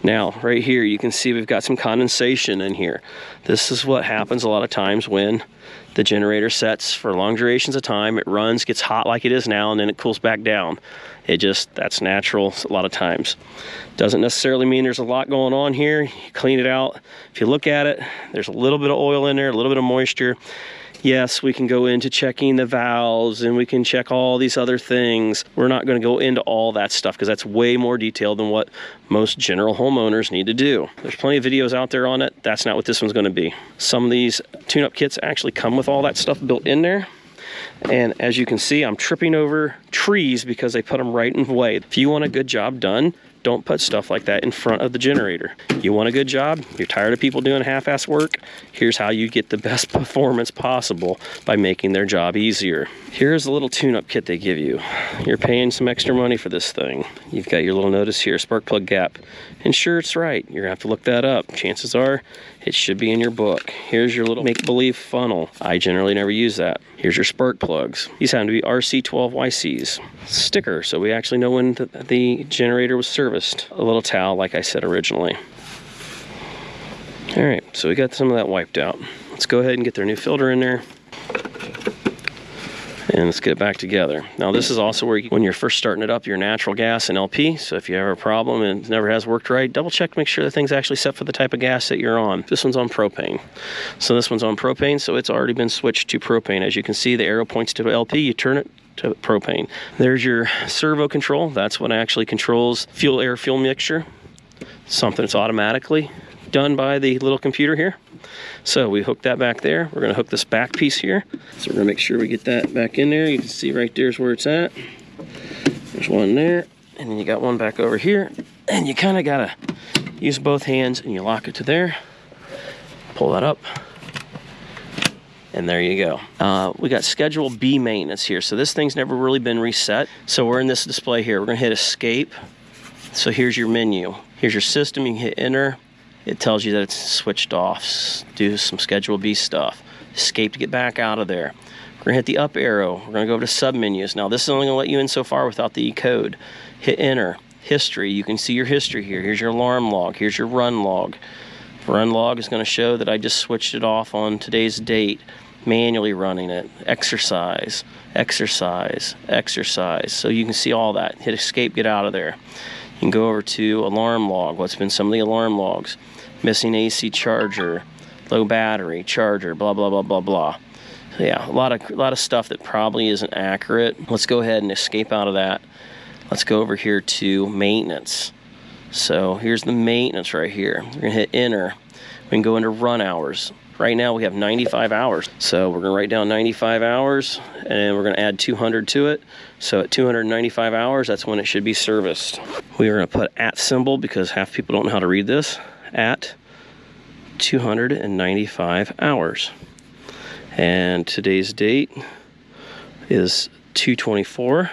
Now, right here, you can see we've got some condensation in here. This is what happens a lot of times when the generator sets for long durations of time. It runs, gets hot like it is now, and then it cools back down. That's natural a lot of times. Doesn't necessarily mean there's a lot going on here. You clean it out. If you look at it, there's a little bit of oil in there, a little bit of moisture. Yes, we can go into checking the valves and we can check all these other things. We're not going to go into all that stuff because that's way more detailed than what most general homeowners need to do. There's plenty of videos out there on it. That's not what this one's going to be. Some of these tune-up kits actually come with all that stuff built in there. And as you can see, I'm tripping over trees because they put them right in the way. If you want a good job done, don't put stuff like that in front of the generator. You want a good job? You're tired of people doing half-ass work? Here's how you get the best performance possible by making their job easier. Here's a little tune-up kit they give you. You're paying some extra money for this thing. You've got your little notice here, spark plug gap. Ensure it's right. You're gonna have to look that up. Chances are it should be in your book. Here's your little make-believe funnel. I generally never use that. Here's your spark plugs. These happen to be RC12YCs. Sticker, so we actually know when the generator was serviced. A little towel, like I said originally. All right, so we got some of that wiped out. Let's go ahead and get their new filter in there. And let's get it back together. Now this is also where when you're first starting it up, your natural gas and LP. So if you have a problem and it never has worked right, double check to make sure the thing's actually set for the type of gas that you're on. This one's on propane. So this one's on propane, so it's already been switched to propane. As you can see, the arrow points to LP, you turn it to propane. There's your servo control. That's what actually controls fuel mixture. Something that's automatically done by the little computer here. So we hook that back there. We're gonna hook this back piece here. So we're gonna make sure we get that back in there. You can see right there's where it's at. There's one there, and then you got one back over here. And you kinda gotta use both hands and you lock it to there. Pull that up. And there you go. We got Schedule B maintenance here. So this thing's never really been reset. So we're in this display here. We're gonna hit escape. So here's your menu. Here's your system, you can hit enter. It tells you that it's switched off. Do some Schedule B stuff. Escape to get back out of there. We're gonna hit the up arrow. We're gonna go over to submenus. Now this is only gonna let you in so far without the code. Hit enter. History, you can see your history here. Here's your alarm log, here's your run log. Run log is gonna show that I just switched it off on today's date. Manually running it. Exercise, exercise, exercise. So you can see all that. Hit escape, get out of there. You can go over to alarm log. What's been some of the alarm logs? Missing AC charger, low battery, charger, blah, blah, blah, blah, blah. So yeah, a lot of stuff that probably isn't accurate. Let's go ahead and escape out of that. Let's go over here to maintenance. So here's the maintenance right here. We're gonna hit enter. We can go into run hours. Right now we have 95 hours. So we're gonna write down 95 hours and we're gonna add 200 to it. So at 295 hours, that's when it should be serviced. We are gonna put at symbol because half people don't know how to read this. At 295 hours. And today's date is 2/24,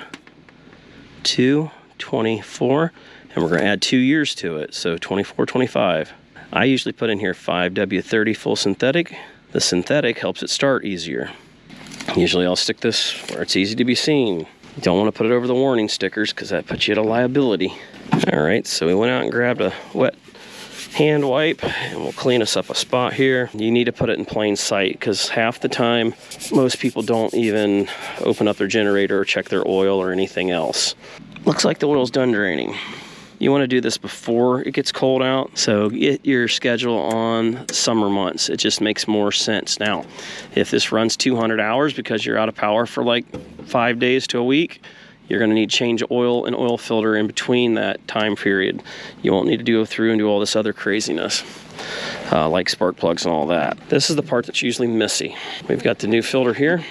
2/24, and we're gonna add 2 years to it. So 24/25. I usually put in here 5W30 full synthetic. The synthetic helps it start easier. Usually I'll stick this where it's easy to be seen. You don't want to put it over the warning stickers because that puts you at a liability. All right, so we went out and grabbed a wet hand wipe and we'll clean us up a spot here. You need to put it in plain sight because half the time most people don't even open up their generator or check their oil or anything else. Looks like the oil's done draining. You want to do this before it gets cold out, so get your schedule on summer months. It just makes more sense. Now, if this runs 200 hours because you're out of power for like 5 days to a week, you're going to need to change oil and oil filter in between that time period. You won't need to go through and do all this other craziness, like spark plugs and all that. This is the part that's usually messy. We've got the new filter here.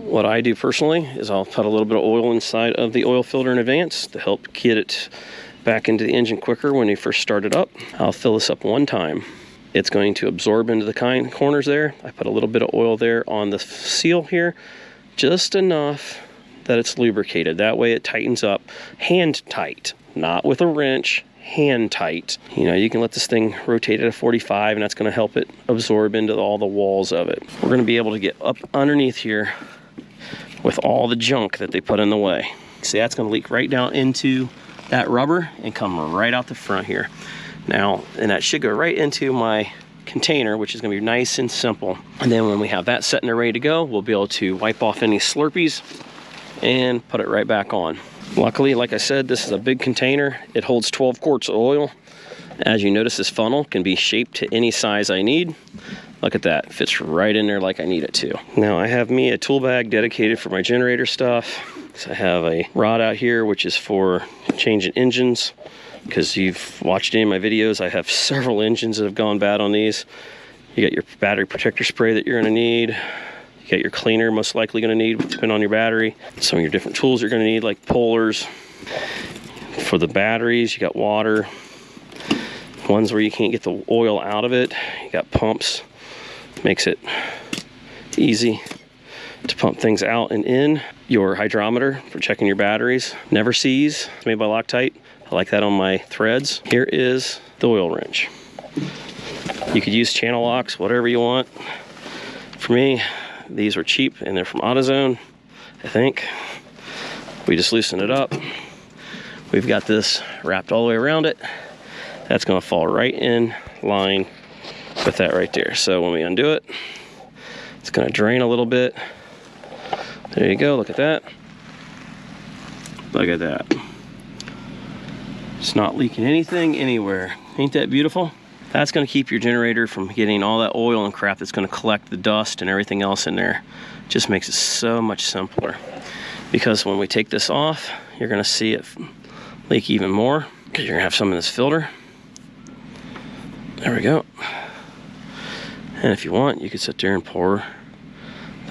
What I do personally is I'll put a little bit of oil inside of the oil filter in advance to help get it back into the engine quicker when you first start it up. I'll fill this up one time. It's going to absorb into the corners there. I put a little bit of oil there on the seal here, just enough that it's lubricated. That way it tightens up, hand tight, not with a wrench, hand tight. You know, you can let this thing rotate at a 45 and that's going to help it absorb into all the walls of it. We're going to be able to get up underneath here with all the junk that they put in the way. See, that's going to leak right down into that rubber and come right out the front here. Now, and that should go right into my container, which is going to be nice and simple. And then when we have that set and ready to go, we'll be able to wipe off any Slurpees and put it right back on. Luckily, like I said, this is a big container. It holds 12 quarts of oil. As you notice, this funnel can be shaped to any size I need. Look at that, it fits right in there like I need it to. Now I have me a tool bag dedicated for my generator stuff. So I have a rod out here, which is for changing engines. Because you've watched any of my videos, I have several engines that have gone bad on these. You got your battery protector spray that you're going to need. You got your cleaner most likely going to need, depending on your battery. Some of your different tools you're going to need, like pullers. For the batteries, you got water. Ones where you can't get the oil out of it, you got pumps. Makes it easy to pump things out and in. Your hydrometer for checking your batteries. Never sees, it's made by Loctite. I like that on my threads. Here is the oil wrench. You could use channel locks, whatever you want. For me, these were cheap and they're from AutoZone, I think. We just loosen it up. We've got this wrapped all the way around it. That's gonna fall right in line with that right there. So when we undo it, it's gonna drain a little bit. There you go, look at that. Look at that. It's not leaking anything anywhere. Ain't that beautiful? That's gonna keep your generator from getting all that oil and crap that's gonna collect the dust and everything else in there. Just makes it so much simpler. Because when we take this off, you're gonna see it leak even more, because you're gonna have some in this filter. There we go. And if you want, you could sit there and pour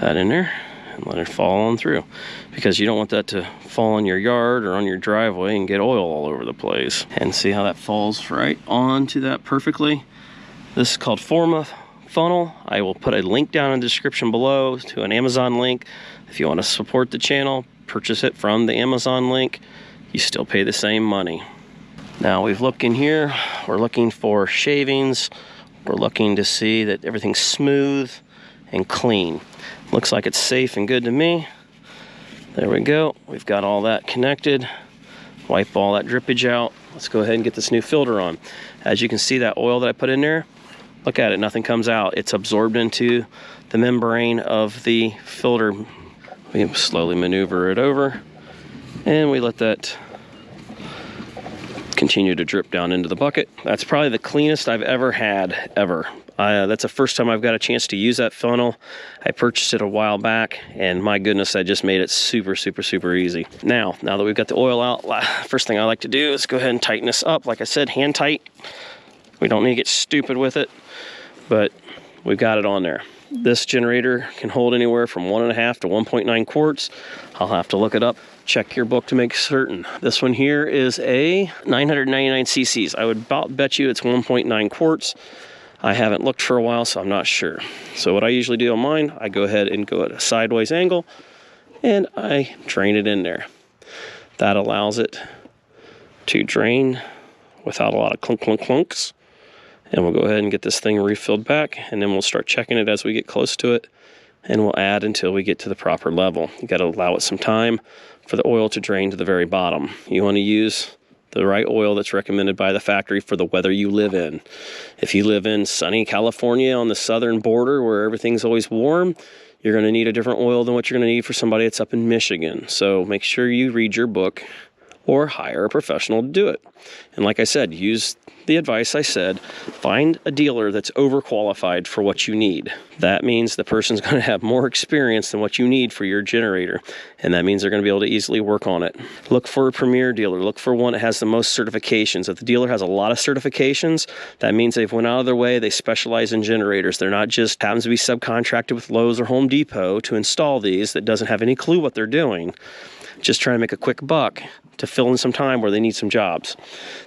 that in there and let it fall on through, because you don't want that to fall in your yard or on your driveway and get oil all over the place. And see how that falls right onto that perfectly. This is called Forma funnel. I will put a link down in the description below to an Amazon link. If you want to support the channel, purchase it from the Amazon link. You still pay the same money. Now we've looked in here, we're looking for shavings. We're looking to see that everything's smooth and clean. Looks like it's safe and good to me. There we go. We've got all that connected. Wipe all that drippage out. Let's go ahead and get this new filter on. As you can see, that oil that I put in there, look at it, nothing comes out. It's absorbed into the membrane of the filter. We slowly maneuver it over and we let that continue to drip down into the bucket. That's probably the cleanest I've ever had, ever. That's the first time I've got a chance to use that funnel. I purchased it a while back, and my goodness, I just made it super, super, super easy. Now that we've got the oil out, first thing I like to do is go ahead and tighten this up. Like I said, hand tight. We don't need to get stupid with it, but we've got it on there. This generator can hold anywhere from 1.5 to 1.9 quarts. I'll have to look it up. Check your book to make certain. This one here is a 999 cc's. I would about bet you it's 1.9 quarts. I haven't looked for a while, so I'm not sure. So what I usually do on mine, I go ahead and go at a sideways angle and I drain it in there. That allows it to drain without a lot of clunks. And we'll go ahead and get this thing refilled back, and then we'll start checking it as we get close to it, and we'll add until we get to the proper level. You got to allow it some time for the oil to drain to the very bottom. You want to use the right oil that's recommended by the factory for the weather you live in. If you live in sunny California on the southern border where everything's always warm, you're going to need a different oil than what you're going to need for somebody that's up in Michigan. So make sure you read your book or hire a professional to do it. And like I said, use the advice I said, find a dealer that's overqualified for what you need. That means the person's going to have more experience than what you need for your generator. And that means they're going to be able to easily work on it. Look for a premier dealer. Look for one that has the most certifications. If the dealer has a lot of certifications, that means they've went out of their way. They specialize in generators. They're not just happens to be subcontracted with Lowe's or Home Depot to install these that doesn't have any clue what they're doing. Just trying to make a quick buck to fill in some time where they need some jobs.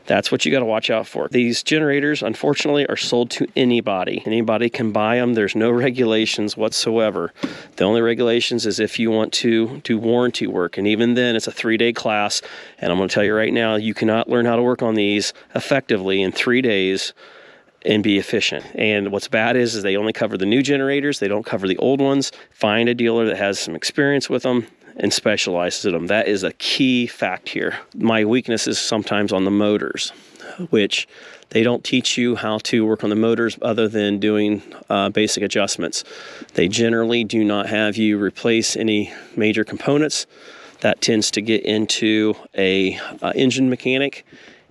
That's what you got to watch out for. These generators, unfortunately, are sold to anybody. Anybody can buy them. There's no regulations whatsoever. The only regulations is if you want to do warranty work, and even then it's a 3-day class. And I'm going to tell you right now, you cannot learn how to work on these effectively in 3 days and be efficient. And what's bad is they only cover the new generators. They don't cover the old ones. Find a dealer that has some experience with them and specializes in them. That is a key fact here. My weakness is sometimes on the motors, which they don't teach you how to work on the motors other than doing basic adjustments. They generally do not have you replace any major components. That tends to get into a engine mechanic.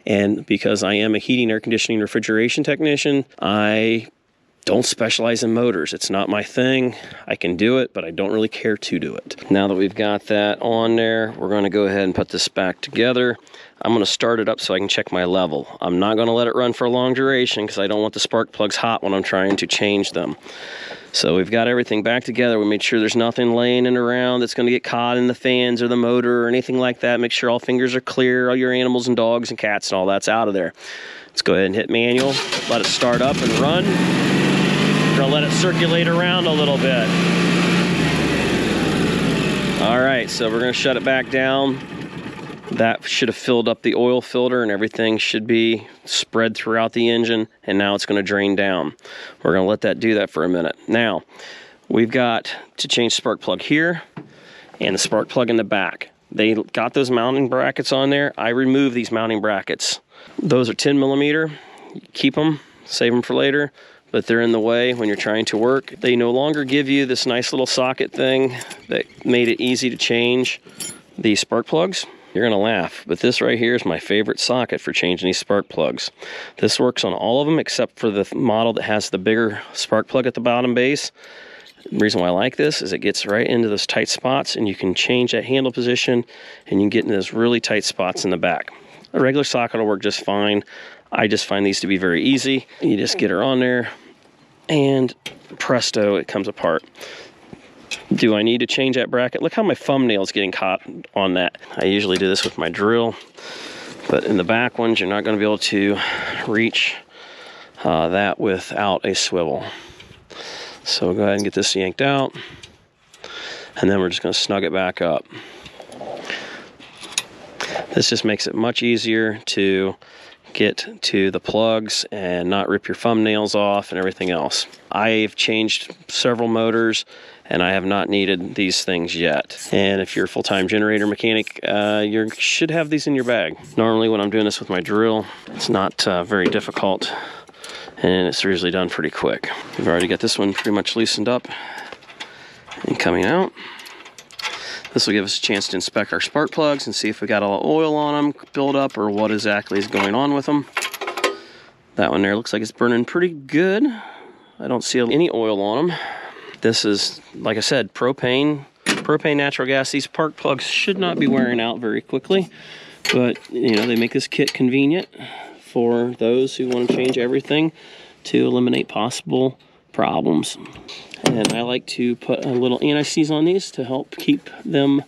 And because I am a heating, air conditioning, refrigeration technician, I don't specialize in motors. It's not my thing. I can do it, but I don't really care to do it. Now that we've got that on there, we're going to go ahead and put this back together. I'm going to start it up so I can check my level. I'm not going to let it run for a long duration because I don't want the spark plugs hot when I'm trying to change them. So we've got everything back together. We made sure there's nothing laying in around that's going to get caught in the fans or the motor or anything like that. Make sure all fingers are clear, all your animals and dogs and cats and all that's out of there. Let's go ahead and hit manual, let it start up and run. We're going to let it circulate around a little bit. All right, so we're going to shut it back down. That should have filled up the oil filter and everything should be spread throughout the engine, and now it's going to drain down. We're going to let that do that for a minute. Now, we've got to change spark plug here and the spark plug in the back. They got those mounting brackets on there. I removed these mounting brackets. Those are 10 millimeter. Keep them, save them for later, but they're in the way when you're trying to work. They no longer give you this nice little socket thing that made it easy to change the spark plugs. You're gonna laugh, but this right here is my favorite socket for changing these spark plugs. This works on all of them except for the model that has the bigger spark plug at the bottom base. The reason why I like this is it gets right into those tight spots and you can change that handle position and you can get into those really tight spots in the back. A regular socket will work just fine. I just find these to be very easy. You just get her on there and presto, it comes apart. Do I need to change that bracket? Look how my thumbnail's getting caught on that. I usually do this with my drill, but in the back ones, you're not going to be able to reach that without a swivel. So go ahead and get this yanked out, and then we're just going to snug it back up. This just makes it much easier to get to the plugs and not rip your thumbnails off and everything else. I've changed several motors and I have not needed these things yet. And if you're a full-time generator mechanic, you should have these in your bag. Normally when I'm doing this with my drill, it's not very difficult and it's usually done pretty quick. We've already got this one pretty much loosened up and coming out. This will give us a chance to inspect our spark plugs and see if we got all the oil on them build up or what exactly is going on with them. That one there looks like it's burning pretty good. I don't see any oil on them. This is, like I said, propane natural gas. These spark plugs should not be wearing out very quickly, but you know, they make this kit convenient for those who want to change everything to eliminate possible problems. And I like to put a little anti-seize on these to help keep them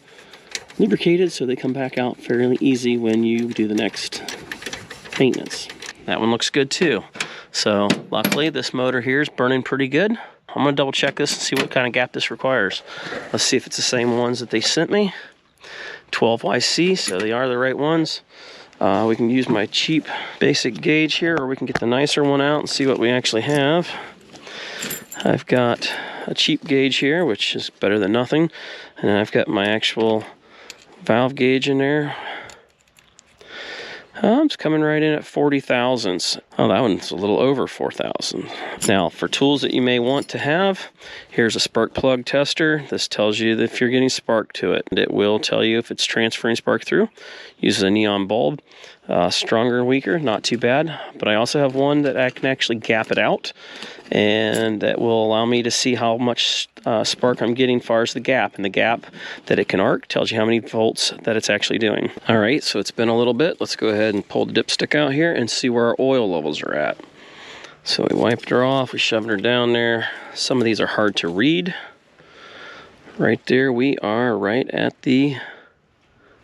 lubricated so they come back out fairly easy when you do the next maintenance. That one looks good too. So luckily this motor here is burning pretty good. I'm gonna double check this and see what kind of gap this requires. Let's see if it's the same ones that they sent me. 12YC, so they are the right ones. We can use my cheap basic gauge here, or we can get the nicer one out and see what we actually have. I've got a cheap gauge here, which is better than nothing. And I've got my actual valve gauge in there. It's coming right in at 40 thousandths. Oh, that one's a little over 4,000. Now, for tools that you may want to have, here's a spark plug tester. This tells you if you're getting spark to it. And it will tell you if it's transferring spark through. Uses a neon bulb. Stronger and weaker, not too bad. But I also have one that I can actually gap it out, and that will allow me to see how much spark I'm getting as far as the gap. And the gap that it can arc tells you how many volts that it's actually doing. All right, so it's been a little bit. Let's go ahead and pull the dipstick out here and see where our oil levels are at. So we wiped her off, we shoved her down there. Some of these are hard to read. Right there, we are right at the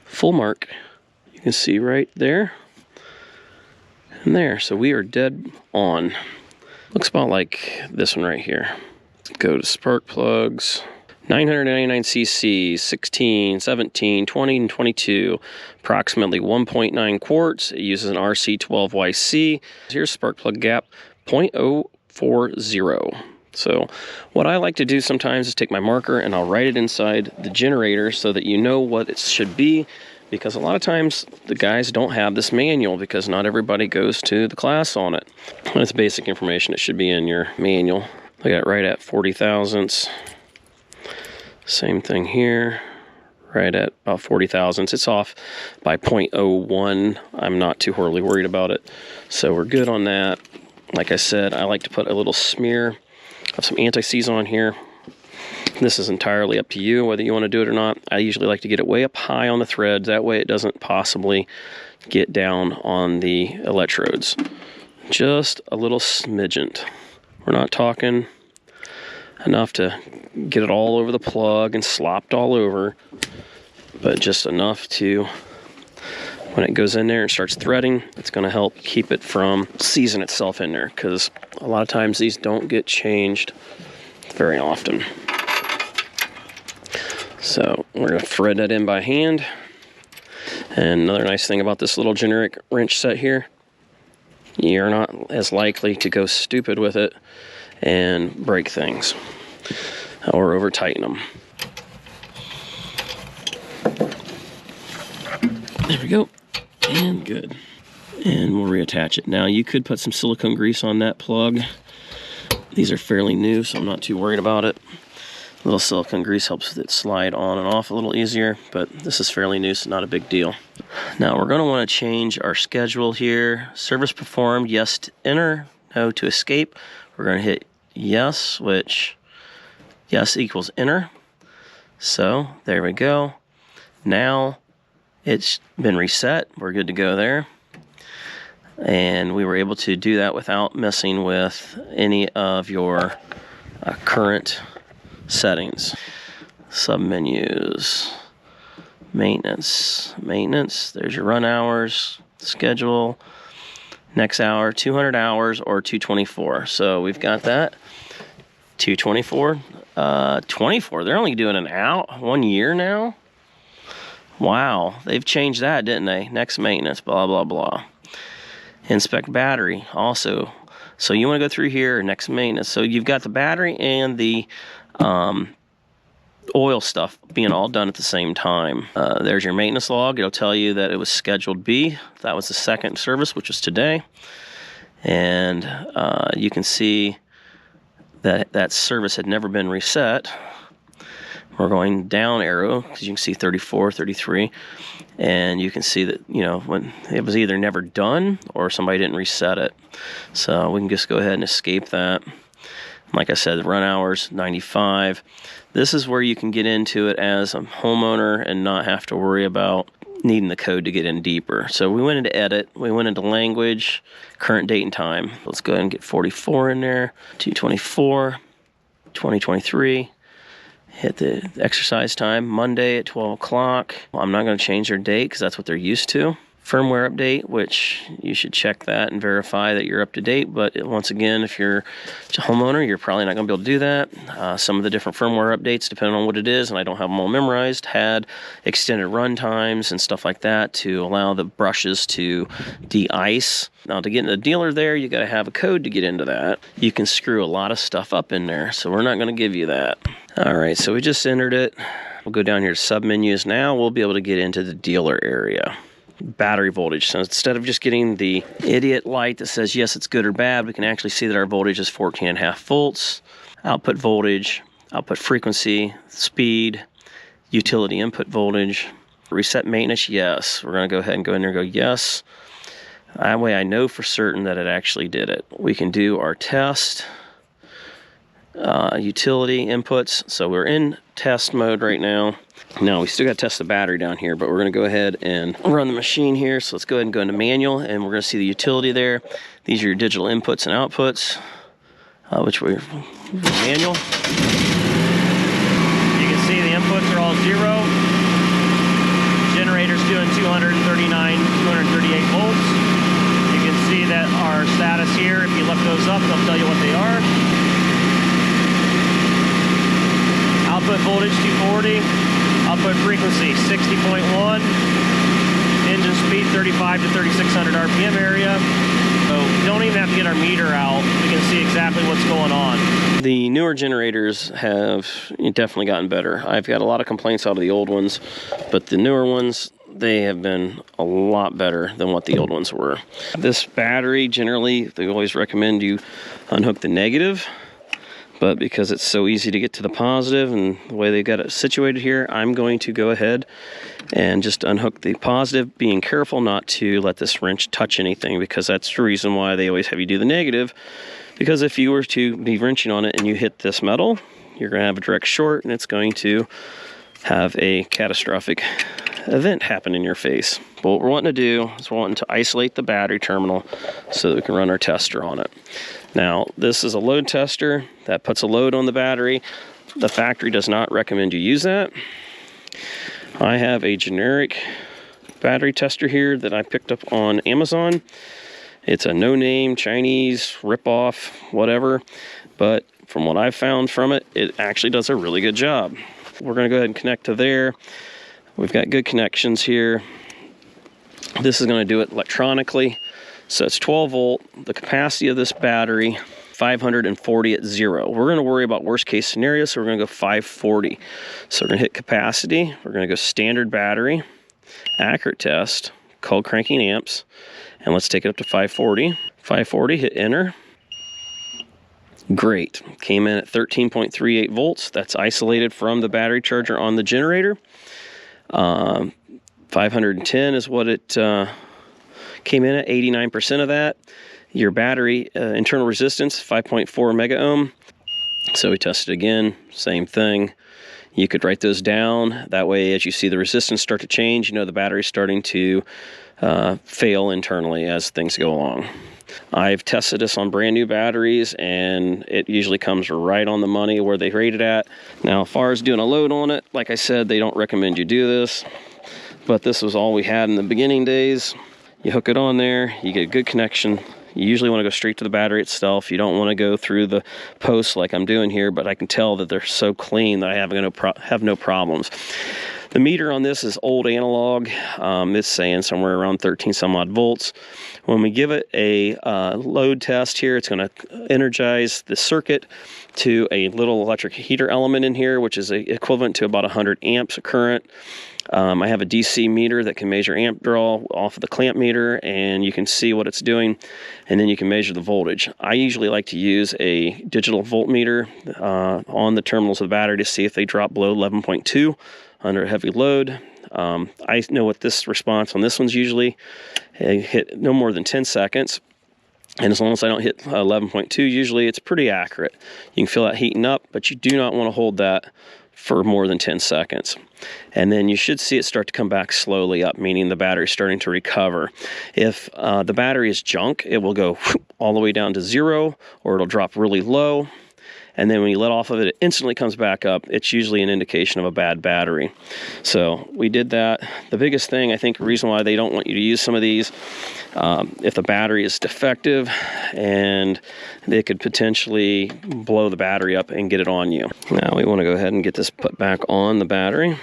full mark. You can see right there and there. So we are dead on. Looks about like this one right here. Go to spark plugs. 999 cc, 16, 17, 20, and 22. Approximately 1.9 quarts. It uses an RC12YC. Here's spark plug gap, 0.040. So what I like to do sometimes is take my marker and I'll write it inside the generator so that you know what it should be, because a lot of times the guys don't have this manual because not everybody goes to the class on it. That's basic information. It should be in your manual. I got it right at 40 thousandths. Same thing here, right at about 40 thousandths. It's off by 0.01. I'm not too horribly worried about it. So we're good on that. Like I said, I like to put a little smear of some anti-seize on here. This is entirely up to you whether you want to do it or not. I usually like to get it way up high on the threads. That way it doesn't possibly get down on the electrodes. Just a little smidgen. We're not talking enough to get it all over the plug and slopped all over, but just enough to, when it goes in there and starts threading, it's going to help keep it from seizing itself in there, because a lot of times these don't get changed very often. So we're going to thread that in by hand. And another nice thing about this little Generac wrench set here, you're not as likely to go stupid with it and break things or over tighten them. There we go, and good. And we'll reattach it. Now you could put some silicone grease on that plug. These are fairly new, so I'm not too worried about it. A little silicone grease helps it slide on and off a little easier, but this is fairly new, so not a big deal. Now we're going to want to change our schedule here. Service performed, yes to enter, no to escape. We're going to hit yes, which yes equals enter. So there we go. Now it's been reset. We're good to go there. And we were able to do that without messing with any of your current settings. Submenus, maintenance, there's your run hours, schedule, next hour, 200 hours or 224. So we've got that. 224, 24. They're only doing an out 1 year now. Wow, they've changed that, didn't they? Next maintenance, blah, blah, blah. Inspect battery also. So you want to go through here, next maintenance. So you've got the battery and the oil stuff being all done at the same time. There's your maintenance log. It'll tell you that it was scheduled B. That was the second service, which was today. And you can see that that service had never been reset. We're going down arrow because you can see 34, 33, and you can see that, you know, when it was either never done or somebody didn't reset it. So we can just go ahead and escape that. Like I said, run hours 95. This is where you can get into it as a homeowner and not have to worry about needing the code to get in deeper. So we went into edit, we went into language, current date and time. Let's go ahead and get 44 in there, 224, 2023. Hit the exercise time, Monday at 12 o'clock. I'm not going to change their date because that's what they're used to. Firmware update, which you should check that and verify that you're up to date. But once again, if you're a homeowner, you're probably not going to be able to do that. Some of the different firmware updates, depending on what it is, and I don't have them all memorized, had extended run times and stuff like that to allow the brushes to de-ice. Now, to get into the dealer there, you got to have a code to get into that. You can screw a lot of stuff up in there, so we're not going to give you that. All right, so we just entered it. We'll go down here to submenus. Now we'll be able to get into the dealer area. Battery voltage. So instead of just getting the idiot light that says yes, it's good or bad, we can actually see that our voltage is 14.5 volts. Output voltage, output frequency, speed, utility input voltage. Reset maintenance, yes. We're going to go ahead and go in there and go yes. That way I know for certain that it actually did it. We can do our test. Utility inputs. So we're in test mode right now. Now we still got to test the battery down here, but we're going to go ahead and run the machine here. So let's go ahead and go into manual, and we're going to see the utility there. These are your digital inputs and outputs, which we're manual. You can see the inputs are all 0. Generator's doing 239, 238 volts. You can see that our status here, if you look those up, they'll tell you what they are. Output voltage 240, output frequency 60.1, engine speed 35 to 3600 RPM area, we don't even have to get our meter out. We can see exactly what's going on. The newer generators have definitely gotten better. I've got a lot of complaints out of the old ones, but the newer ones, they have been a lot better than what the old ones were. This battery, generally, they always recommend you unhook the negative, but because it's so easy to get to the positive and the way they got it situated here, I'm going to go ahead and just unhook the positive, being careful not to let this wrench touch anything, because that's the reason why they always have you do the negative. Because if you were to be wrenching on it and you hit this metal, you're going to have a direct short, and it's going to have a catastrophic event happen in your face. But what we're wanting to do is we're wanting to isolate the battery terminal so that we can run our tester on it. Now, this is a load tester that puts a load on the battery. The factory does not recommend you use that. I have a generic battery tester here that I picked up on Amazon. It's a no-name Chinese ripoff, whatever, but from what I've found from it, it actually does a really good job. We're going to go ahead and connect to there. We've got good connections here. This is going to do it electronically. So it's 12 volt. The capacity of this battery, 540 at 0. We're going to worry about worst case scenario, so we're going to go 540. So we're going to hit capacity. We're going to go standard battery, accurate test, cold cranking amps, and let's take it up to 540. 540, hit enter. Great. Came in at 13.38 volts. That's isolated from the battery charger on the generator. 510 is what it came in at, 89% of that. Your battery internal resistance, 5.4 mega ohm. So we tested again, same thing. You could write those down. That way, as you see the resistance start to change, you know the battery's starting to fail internally as things go along. I've tested this on brand new batteries, and it usually comes right on the money where they rate it at. Now, as far as doing a load on it, like I said, they don't recommend you do this, but this was all we had in the beginning days. You hook it on there, you get a good connection. You usually want to go straight to the battery itself. You don't want to go through the posts like I'm doing here, but I can tell that they're so clean that I have no problems. The meter on this is old analog. It's saying somewhere around 13 some odd volts. When we give it a load test here, it's going to energize the circuit to a little electric heater element in here, which is equivalent to about 100 amps of current. I have a DC meter that can measure amp draw off of the clamp meter, and you can see what it's doing, and then you can measure the voltage. I usually like to use a digital voltmeter on the terminals of the battery to see if they drop below 11.2 under a heavy load. I know what this response on this one's usually. Hit no more than 10 seconds. And as long as I don't hit 11.2, usually it's pretty accurate. You can feel that heating up, but you do not want to hold that for more than 10 seconds. And then you should see it start to come back slowly up, meaning the battery's starting to recover. If the battery is junk, it will go all the way down to 0, or it'll drop really low. And then when you let off of it, it instantly comes back up. It's usually an indication of a bad battery. So we did that. The biggest thing, I think, the reason why they don't want you to use some of these, if the battery is defective, and they could potentially blow the battery up and get it on you. Now we want to go ahead and get this put back on the battery.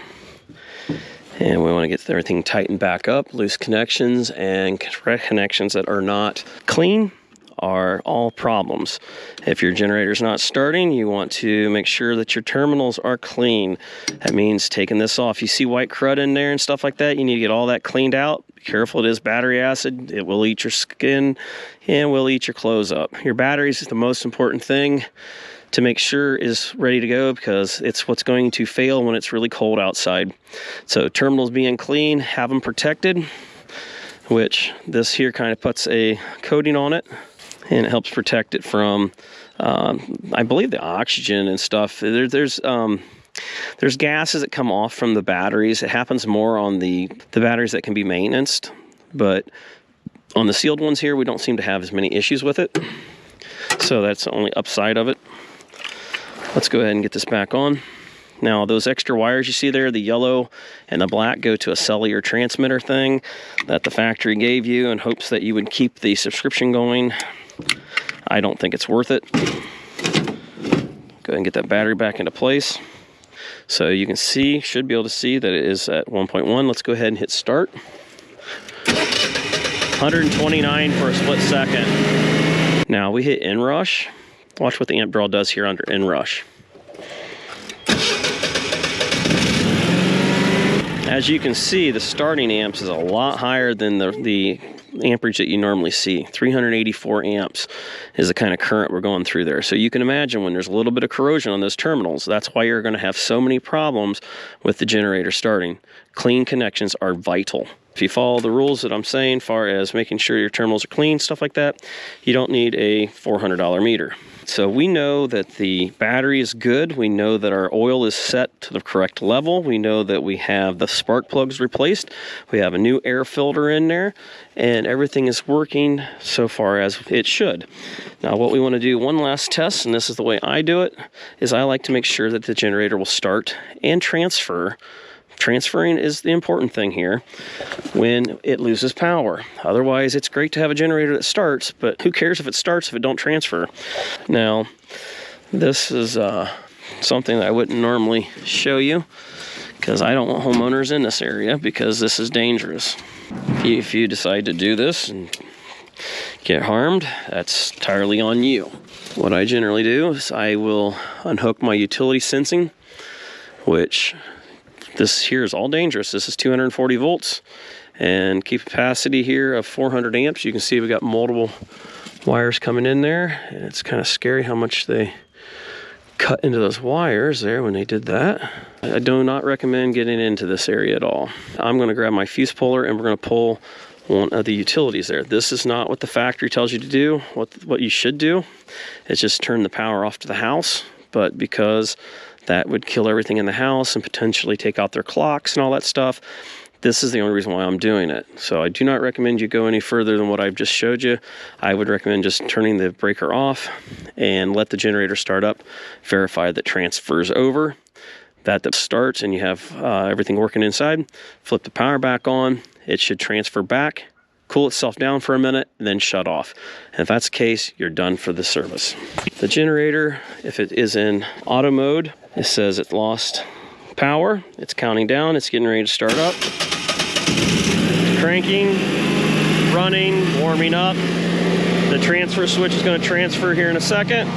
And we want to get everything tightened back up. Loose connections and connections that are not clean are all problems. If your generator's not starting, you want to make sure that your terminals are clean. That means taking this off. You see white crud in there and stuff like that, you need to get all that cleaned out. Be careful, it is battery acid. It will eat your skin and will eat your clothes up. Your batteries is the most important thing to make sure is ready to go, because it's what's going to fail when it's really cold outside. So terminals being clean, have them protected, which this here kind of puts a coating on it, and it helps protect it from, I believe, the oxygen and stuff. There's gases that come off from the batteries. It happens more on the batteries that can be maintained, but on the sealed ones here, we don't seem to have as many issues with it. So that's the only upside of it. Let's go ahead and get this back on. Now, those extra wires you see there, the yellow and the black, go to a cellular transmitter thing that the factory gave you in hopes that you would keep the subscription going. I don't think it's worth it. Go ahead and get that battery back into place. So you can see, should be able to see that it is at 1.1. Let's go ahead and hit start. 129 for a split second. Now we hit inrush. Watch what the amp draw does here under inrush. As you can see, the starting amps is a lot higher than the amperage that you normally see. 384 amps is the kind of current we're going through there. So you can imagine when there's a little bit of corrosion on those terminals, that's why you're going to have so many problems with the generator starting. Clean connections are vital. If you follow the rules that I'm saying, far as making sure your terminals are clean, stuff like that, you don't need a $400 meter. So we know that the battery is good. We know that our oil is set to the correct level. We know that we have the spark plugs replaced. We have a new air filter in there, and everything is working so far as it should. Now what we want to do, one last test, and this is the way I do it, is I like to make sure that the generator will start and transfer. Transferring is the important thing here when it loses power. Otherwise, it's great to have a generator that starts, but who cares if it starts if it don't transfer? Now, this is something that I wouldn't normally show you because I don't want homeowners in this area because this is dangerous. If you decide to do this and get harmed, that's entirely on you. What I generally do is I will unhook my utility sensing, which this here is all dangerous. This is 240 volts and key capacity here of 400 amps. You can see we got multiple wires coming in there, and it's kind of scary how much they cut into those wires there when they did that. I do not recommend getting into this area at all. I'm going to grab my fuse puller and we're going to pull one of the utilities there. This is not what the factory tells you to do. What you should do is just turn the power off to the house, but because that would kill everything in the house and potentially take out their clocks and all that stuff, this is the only reason why I'm doing it. So I do not recommend you go any further than what I've just showed you. I would recommend just turning the breaker off and let the generator start up, verify that transfers over, that starts and you have everything working inside. Flip the power back on, it should transfer back, cool itself down for a minute, and then shut off. And if that's the case, you're done for the service. The generator, if it is in auto mode, it says it lost power. It's counting down, it's getting ready to start up. It's cranking, running, warming up. The transfer switch is going to transfer here in a second.